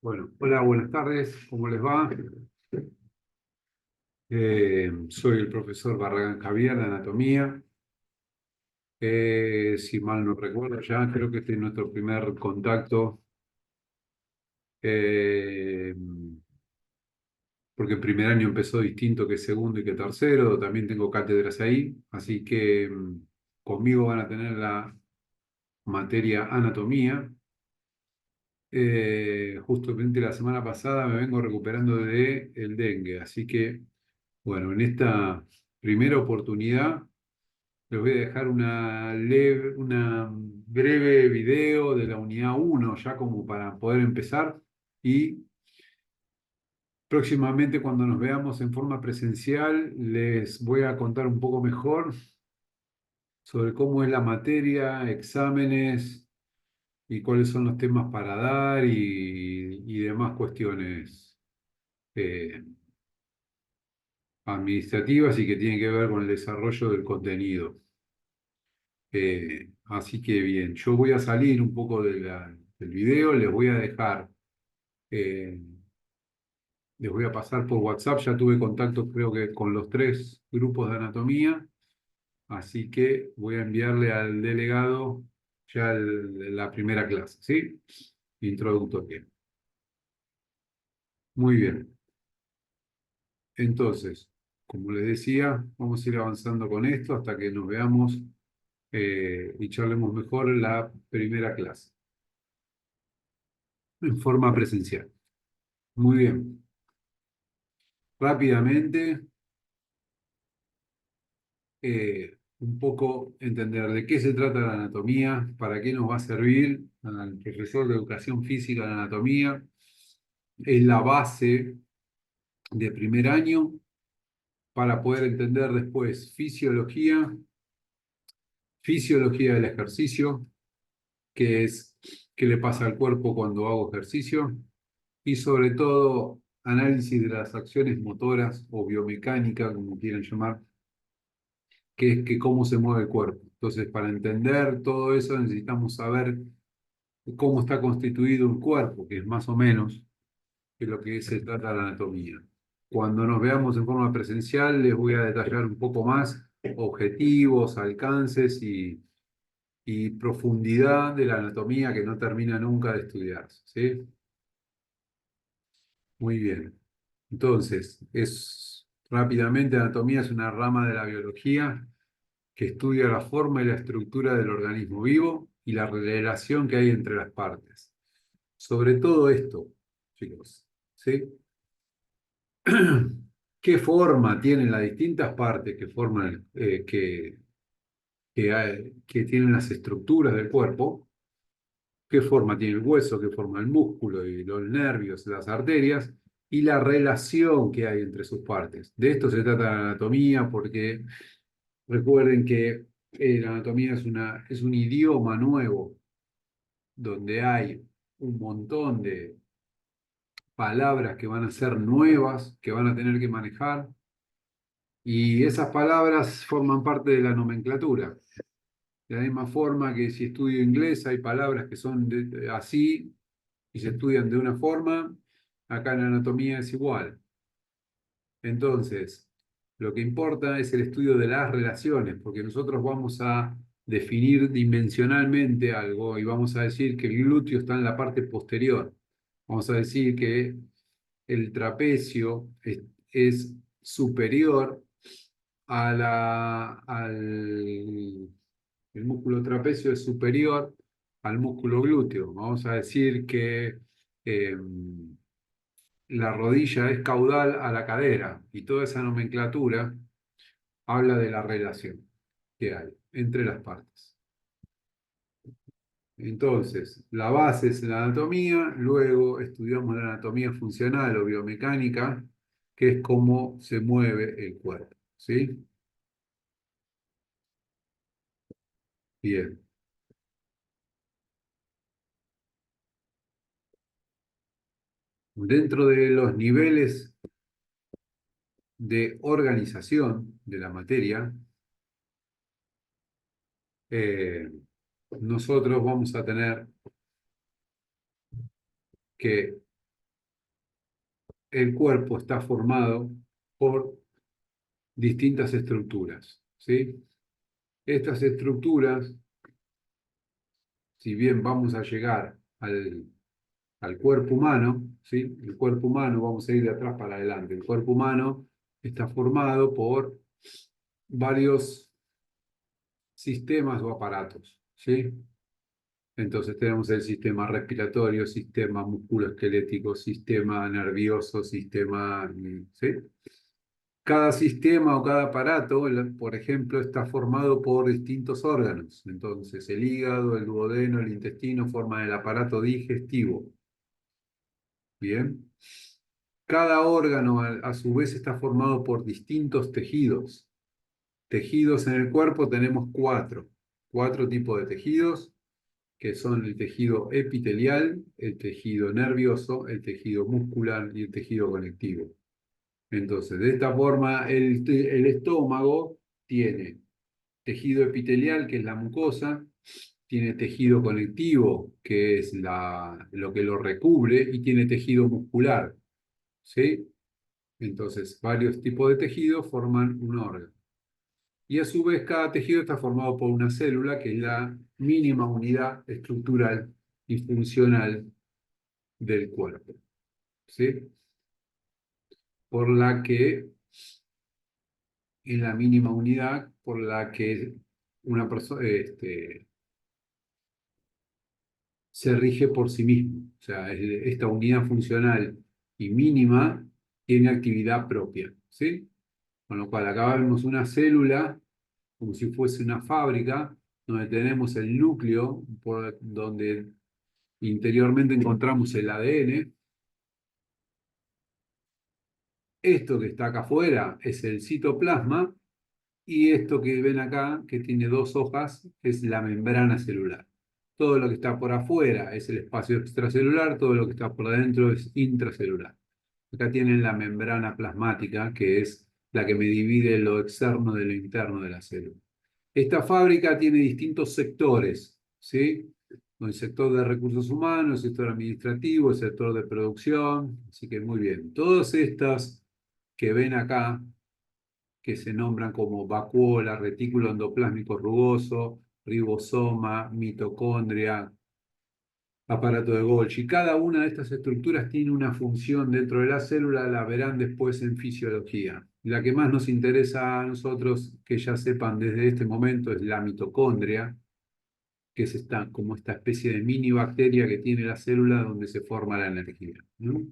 Bueno, hola, buenas tardes, ¿cómo les va? Soy el profesor Barragán Javier de Anatomía. Si mal no recuerdo ya, creo que este es nuestro primer contacto, eh, porque el primer año empezó distinto que segundo y que tercero, también tengo cátedras ahí, así que conmigo van a tener la materia Anatomía. Justamente la semana pasada me vengo recuperando de el dengue, así que bueno, en esta primera oportunidad les voy a dejar una breve video de la unidad uno ya como para poder empezar, y próximamente cuando nos veamos en forma presencial les voy a contar un poco mejor sobre cómo es la materia, exámenes y cuáles son los temas para dar y demás cuestiones eh, administrativas y que tienen que ver con el desarrollo del contenido. Así que bien, yo voy a salir un poco del video, eh, les voy a pasar por WhatsApp, ya tuve contacto creo que con los tres grupos de anatomía, así que voy a enviarle al delegado ya la primera clase, ¿sí? Introductoria. Muy bien, entonces, como les decía, vamos a ir avanzando con esto hasta que nos veamos y charlemos mejor la primera clase en forma presencial. Muy bien. Rápidamente, un poco entender de qué se trata la anatomía, para qué nos va a servir al profesor de educación física de anatomía. Es la base de primer año para poder entender después fisiología del ejercicio, que es qué le pasa al cuerpo cuando hago ejercicio, y sobre todo análisis de las acciones motoras o biomecánica, como quieran llamar, que es que cómo se mueve el cuerpo. Entonces, para entender todo eso necesitamos saber cómo está constituido un cuerpo, que es más o menos de lo que se trata la anatomía. Cuando nos veamos en forma presencial, les voy a detallar un poco más objetivos, alcances y profundidad de la anatomía que no termina nunca de estudiarse, ¿sí? Muy bien. Entonces, rápidamente, anatomía es una rama de la biología que estudia la forma y la estructura del organismo vivo y la relación que hay entre las partes. Sobre todo esto, chicos, ¿sí? ¿Qué forma tienen las distintas partes que forman, que tienen las estructuras del cuerpo? ¿Qué forma tiene el hueso? ¿Qué forma el músculo y los nervios, las arterias? Y la relación que hay entre sus partes. De esto se trata la anatomía, porque recuerden que la anatomía es un idioma nuevo donde hay un montón de palabras que van a ser nuevas, que van a tener que manejar, y esas palabras forman parte de la nomenclatura. De la misma forma que si estudio inglés hay palabras que son así y se estudian de una forma, acá en la anatomía es igual. Entonces, lo que importa es el estudio de las relaciones, porque nosotros vamos a definir dimensionalmente algo y vamos a decir que el glúteo está en la parte posterior. Vamos a decir que el trapecio es superior el músculo trapecio es superior al músculo glúteo. Vamos a decir que eh, la rodilla es caudal a la cadera y toda esa nomenclatura habla de la relación que hay entre las partes. Entonces, la base es la anatomía, luego estudiamos la anatomía funcional o biomecánica, que es cómo se mueve el cuerpo, ¿sí? Bien. Dentro de los niveles de organización de la materia, eh, nosotros vamos a tener que el cuerpo está formado por distintas estructuras, ¿sí? Estas estructuras, si bien vamos a llegar al cuerpo humano, ¿sí? El cuerpo humano, vamos a ir de atrás para adelante. El cuerpo humano está formado por varios sistemas o aparatos, ¿sí? Entonces tenemos el sistema respiratorio, sistema musculoesquelético, sistema nervioso, sistema, ¿sí? Cada sistema o cada aparato, por ejemplo, está formado por distintos órganos. Entonces, el hígado, el duodeno, el intestino forman el aparato digestivo. Bien. Cada órgano, a su vez, está formado por distintos tejidos. Tejidos en el cuerpo tenemos cuatro tipos de tejidos, que son el tejido epitelial, el tejido nervioso, el tejido muscular y el tejido conectivo. Entonces, de esta forma, el estómago tiene tejido epitelial, que es la mucosa, tiene tejido conectivo, que es lo que lo recubre, y tiene tejido muscular, ¿sí? Entonces, varios tipos de tejidos forman un órgano. Y a su vez, cada tejido está formado por una célula, que es la mínima unidad estructural y funcional del cuerpo, ¿sí? Por la que es la mínima unidad por la que una persona se rige por sí mismo. O sea, esta unidad funcional y mínima tiene actividad propia, ¿sí? Con lo cual acá vemos una célula como si fuese una fábrica donde tenemos el núcleo, por donde interiormente encontramos el ADN. Esto que está acá afuera es el citoplasma y esto que ven acá, que tiene dos hojas, es la membrana celular. Todo lo que está por afuera es el espacio extracelular, todo lo que está por adentro es intracelular. Acá tienen la membrana plasmática, que es la que me divide lo externo de lo interno de la célula. Esta fábrica tiene distintos sectores, ¿sí? El sector de recursos humanos, el sector administrativo, el sector de producción, así que muy bien. Todas estas que ven acá, que se nombran como vacuola, retículo endoplásmico rugoso, ribosoma, mitocondria, aparato de Golgi. Cada una de estas estructuras tiene una función dentro de la célula, la verán después en fisiología. La que más nos interesa a nosotros, que ya sepan desde este momento, es la mitocondria, que es como esta especie de mini bacteria que tiene la célula donde se forma la energía, ¿no?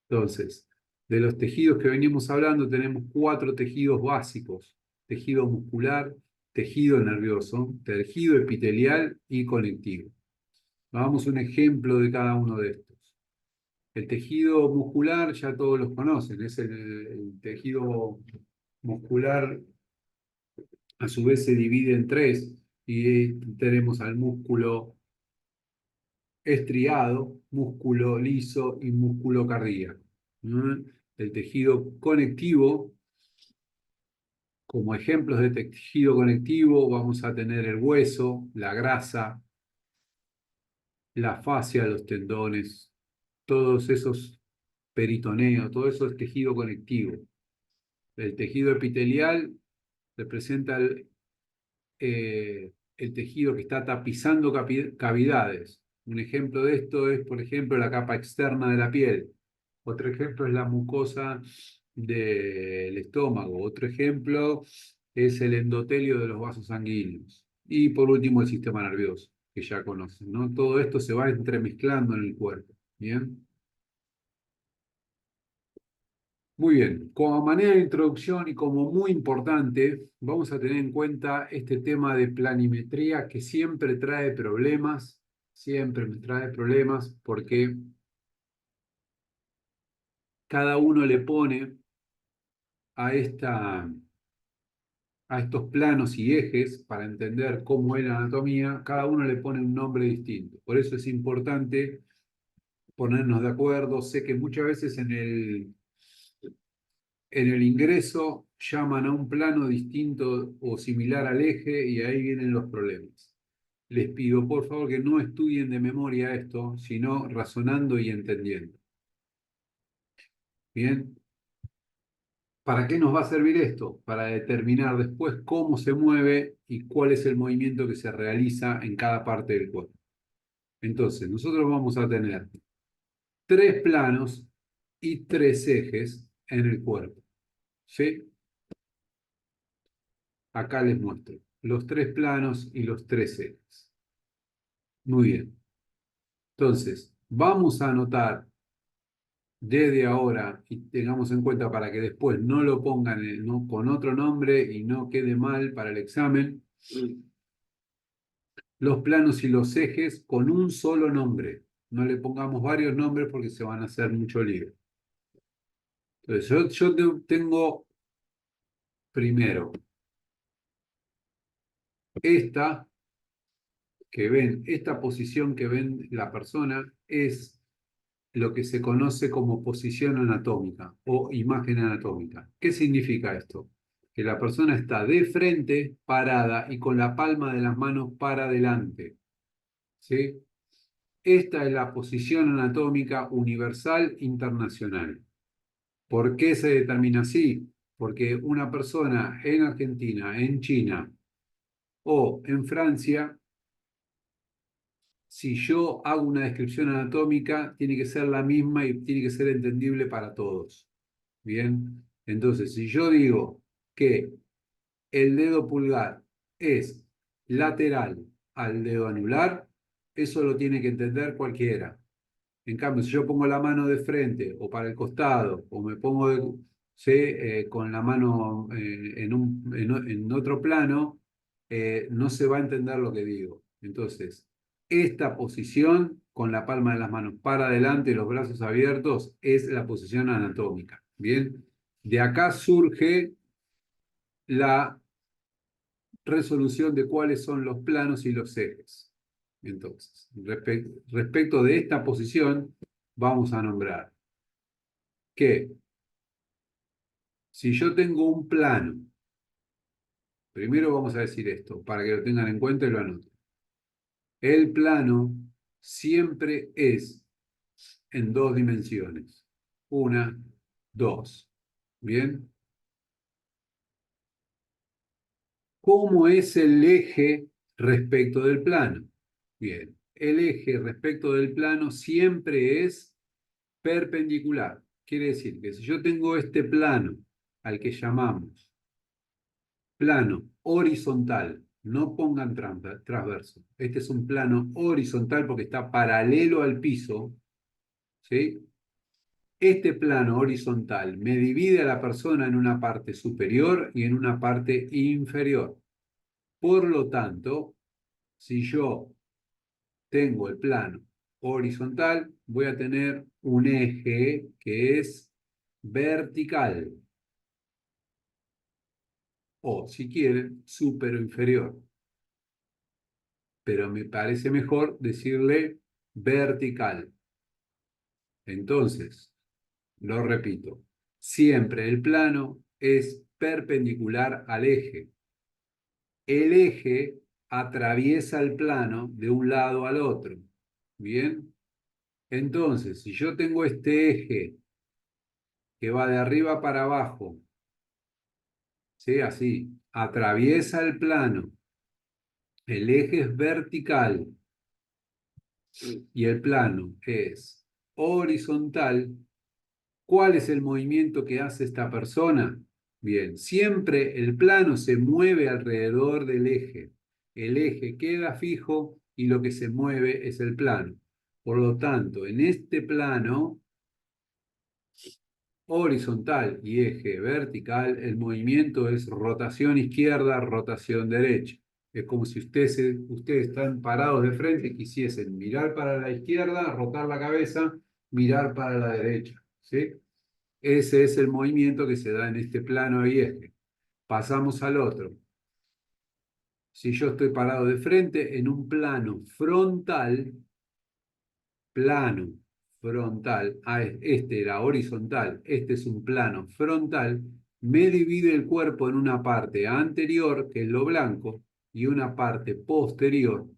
Entonces, de los tejidos que venimos hablando, tenemos cuatro tejidos básicos: tejido muscular, tejido nervioso, tejido epitelial y conectivo. Hagamos un ejemplo de cada uno de estos. El tejido muscular ya todos los conocen, es el tejido muscular, a su vez se divide en tres y tenemos al músculo estriado, músculo liso y músculo cardíaco, ¿no? El tejido conectivo, como ejemplos de tejido conectivo, vamos a tener el hueso, la grasa, la fascia, los tendones, todos esos peritoneos, todo eso es tejido conectivo. El tejido epitelial representa el tejido que está tapizando cavidades. Un ejemplo de esto es, por ejemplo, la capa externa de la piel. Otro ejemplo es la mucosa del estómago. Otro ejemplo es el endotelio de los vasos sanguíneos. Y por último, el sistema nervioso, que ya conocen, ¿no? Todo esto se va entremezclando en el cuerpo. ¿Bien? Muy bien, como manera de introducción y como muy importante, vamos a tener en cuenta este tema de planimetría que siempre me trae problemas porque cada uno le pone a, a estos planos y ejes para entender cómo es la anatomía, cada uno le pone un nombre distinto. Por eso es importante ponernos de acuerdo. Sé que muchas veces en el ingreso llaman a un plano distinto o similar al eje y ahí vienen los problemas. Les pido por favor que no estudien de memoria esto, sino razonando y entendiendo. Bien. ¿Para qué nos va a servir esto? Para determinar después cómo se mueve y cuál es el movimiento que se realiza en cada parte del cuerpo. Entonces, nosotros vamos a tener tres planos y tres ejes en el cuerpo. ¿Sí? Acá les muestro los tres planos y los tres ejes. Muy bien. Entonces, vamos a anotar desde ahora y tengamos en cuenta para que después no lo pongan con otro nombre y no quede mal para el examen, los planos y los ejes con un solo nombre. No le pongamos varios nombres porque se van a hacer mucho lío. Entonces, yo tengo primero esta esta posición que ven la persona es lo que se conoce como posición anatómica o imagen anatómica. ¿Qué significa esto? Que la persona está de frente, parada y con la palma de las manos para adelante. ¿Sí? Esta es la posición anatómica universal internacional. ¿Por qué se determina así? Porque una persona en Argentina, en China o en Francia, si yo hago una descripción anatómica, tiene que ser la misma y tiene que ser entendible para todos. Bien, entonces, si yo digo que el dedo pulgar es lateral al dedo anular, eso lo tiene que entender cualquiera. En cambio, si yo pongo la mano de frente o para el costado, o me pongo sí, con la mano en otro plano, no se va a entender lo que digo. Entonces, esta posición con la palma de las manos para adelante y los brazos abiertos es la posición anatómica. Bien, de acá surge la resolución de cuáles son los planos y los ejes. Entonces, respecto de esta posición, vamos a nombrar que si yo tengo un plano, primero vamos a decir esto, para que lo tengan en cuenta y lo anoten. El plano siempre es en dos dimensiones. Una, dos. ¿Bien? ¿Cómo es el eje respecto del plano? Bien, el eje respecto del plano siempre es perpendicular. Quiere decir que si yo tengo este plano al que llamamos plano horizontal, no pongan transverso. Este es un plano horizontal porque está paralelo al piso, ¿sí? Este plano horizontal me divide a la persona en una parte superior y en una parte inferior. Por lo tanto, si yo tengo el plano horizontal, voy a tener un eje que es vertical o, si quieren, supero inferior. Pero me parece mejor decirle vertical. Entonces, lo repito, siempre el plano es perpendicular al eje. El eje atraviesa el plano de un lado al otro. ¿Bien? Entonces, si yo tengo este eje que va de arriba para abajo, ¿sí? Así, atraviesa el plano, el eje es vertical y el plano es horizontal, ¿cuál es el movimiento que hace esta persona? Bien, siempre el plano se mueve alrededor del eje. El eje queda fijo y lo que se mueve es el plano. Por lo tanto, en este plano horizontal y eje vertical, el movimiento es rotación izquierda, rotación derecha. Es como si ustedes están parados de frente y quisiesen mirar para la izquierda, rotar la cabeza, mirar para la derecha. ¿Sí? Ese es el movimiento que se da en este plano y eje. Pasamos al otro. Si yo estoy parado de frente en un plano frontal, este era horizontal, este es un plano frontal, me divide el cuerpo en una parte anterior, que es lo blanco, y una parte posterior,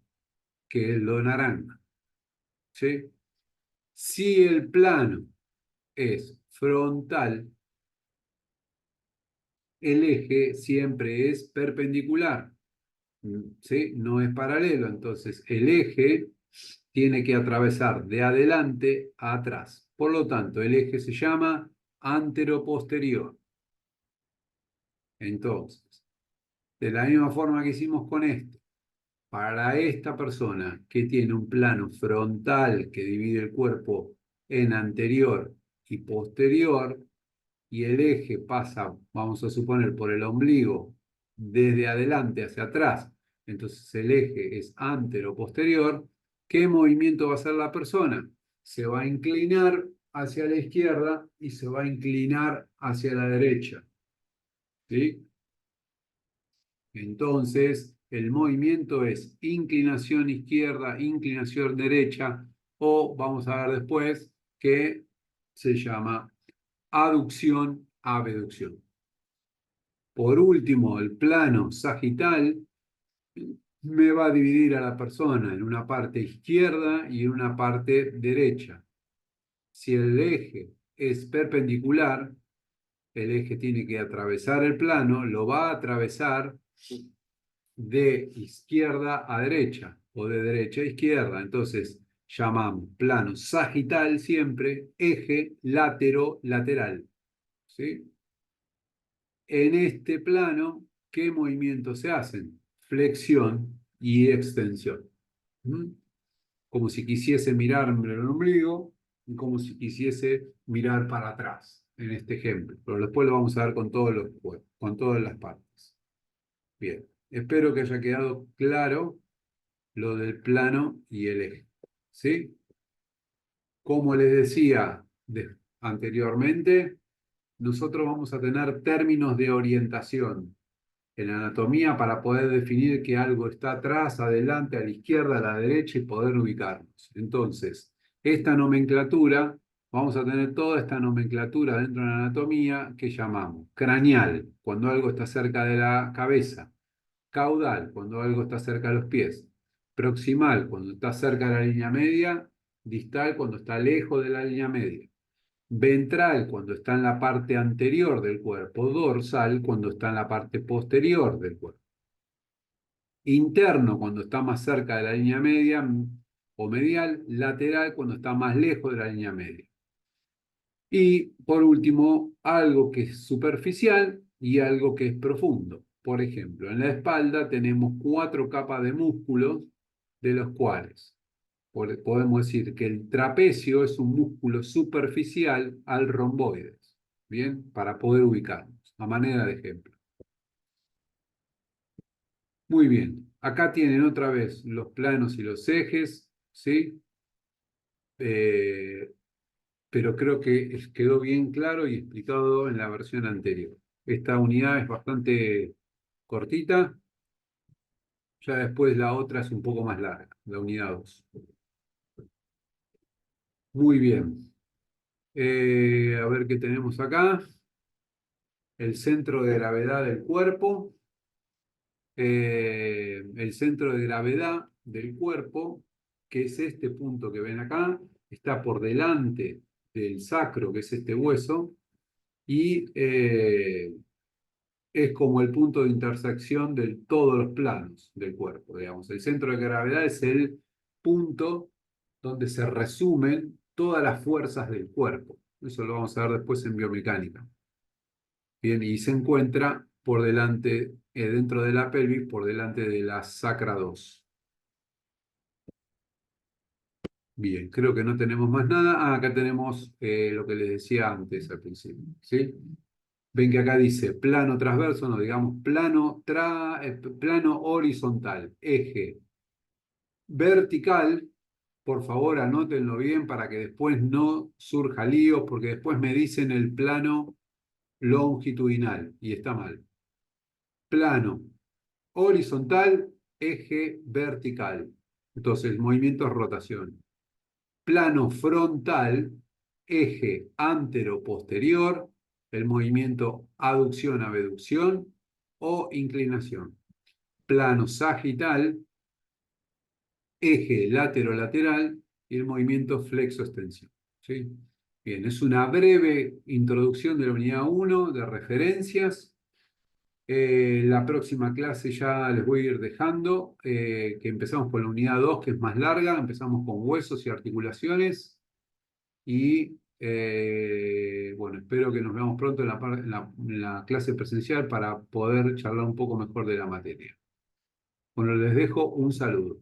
que es lo naranja. ¿Sí? Si el plano es frontal, el eje siempre es perpendicular, ¿sí? No es paralelo. Entonces, el eje tiene que atravesar de adelante a atrás. Por lo tanto, el eje se llama anteroposterior. Entonces, de la misma forma que hicimos con esto, para esta persona que tiene un plano frontal que divide el cuerpo en anterior y posterior, y el eje pasa, vamos a suponer, por el ombligo desde adelante hacia atrás, entonces el eje es antero-posterior, ¿qué movimiento va a hacer la persona? Se va a inclinar hacia la izquierda y se va a inclinar hacia la derecha, ¿sí? Entonces, el movimiento es inclinación izquierda, inclinación derecha, o vamos a ver después que se llama aducción, abducción. Por último, el plano sagital me va a dividir a la persona en una parte izquierda y en una parte derecha. Si el eje es perpendicular, el eje tiene que atravesar el plano, lo va a atravesar de izquierda a derecha o de derecha a izquierda. Entonces, llamamos plano sagital siempre eje látero-lateral, ¿sí? En este plano, ¿qué movimientos se hacen? Flexión y extensión. ¿Mm? Como si quisiese mirarme el ombligo y como si quisiese mirar para atrás, en este ejemplo. Pero después lo vamos a ver con todos los cuerpos, con todas las partes. Bien, espero que haya quedado claro lo del plano y el eje. ¿Sí? Como les decía anteriormente, nosotros vamos a tener términos de orientación en anatomía para poder definir que algo está atrás, adelante, a la izquierda, a la derecha y poder ubicarnos. Entonces, esta nomenclatura, vamos a tener toda esta nomenclatura dentro de la anatomía que llamamos craneal, cuando algo está cerca de la cabeza; caudal, cuando algo está cerca de los pies; proximal, cuando está cerca de la línea media; distal, cuando está lejos de la línea media; ventral, cuando está en la parte anterior del cuerpo; dorsal, cuando está en la parte posterior del cuerpo; interno, cuando está más cerca de la línea media o medial; lateral, cuando está más lejos de la línea media. Y por último, algo que es superficial y algo que es profundo. Por ejemplo, en la espalda tenemos 4 capas de músculos, de los cuales podemos decir que el trapecio es un músculo superficial al romboides, ¿bien? Para poder ubicarnos, a manera de ejemplo. Muy bien, acá tienen otra vez los planos y los ejes, ¿sí? Eh, pero creo que quedó bien claro y explicado en la versión anterior. Esta unidad es bastante cortita, ya después la otra es un poco más larga, la unidad 2. Muy bien. A ver qué tenemos acá. El centro de gravedad del cuerpo. El centro de gravedad del cuerpo, que es este punto que ven acá, está por delante del sacro, que es este hueso, y es como el punto de intersección de todos los planos del cuerpo, digamos. El centro de gravedad es el punto donde se resumen todas las fuerzas del cuerpo. Eso lo vamos a ver después en biomecánica. Bien, y se encuentra por delante, dentro de la pelvis, por delante de la sacra 2. Bien, creo que no tenemos más nada. Acá tenemos lo que les decía antes al principio, ¿sí? Ven que acá dice plano transverso, no digamos plano horizontal, eje vertical. Por favor, anótenlo bien para que después no surja lío, porque después me dicen el plano longitudinal y está mal. Plano horizontal, eje vertical. Entonces, el movimiento es rotación. Plano frontal, eje antero-posterior, el movimiento aducción, abducción o inclinación. Plano sagital, eje látero-lateral y el movimiento flexo-extensión. ¿Sí? Bien, es una breve introducción de la unidad 1 de referencias. La próxima clase ya les voy a ir dejando, que empezamos por la unidad 2, que es más larga, empezamos con huesos y articulaciones. Y bueno, espero que nos veamos pronto en la clase presencial para poder charlar un poco mejor de la materia. Bueno, les dejo un saludo.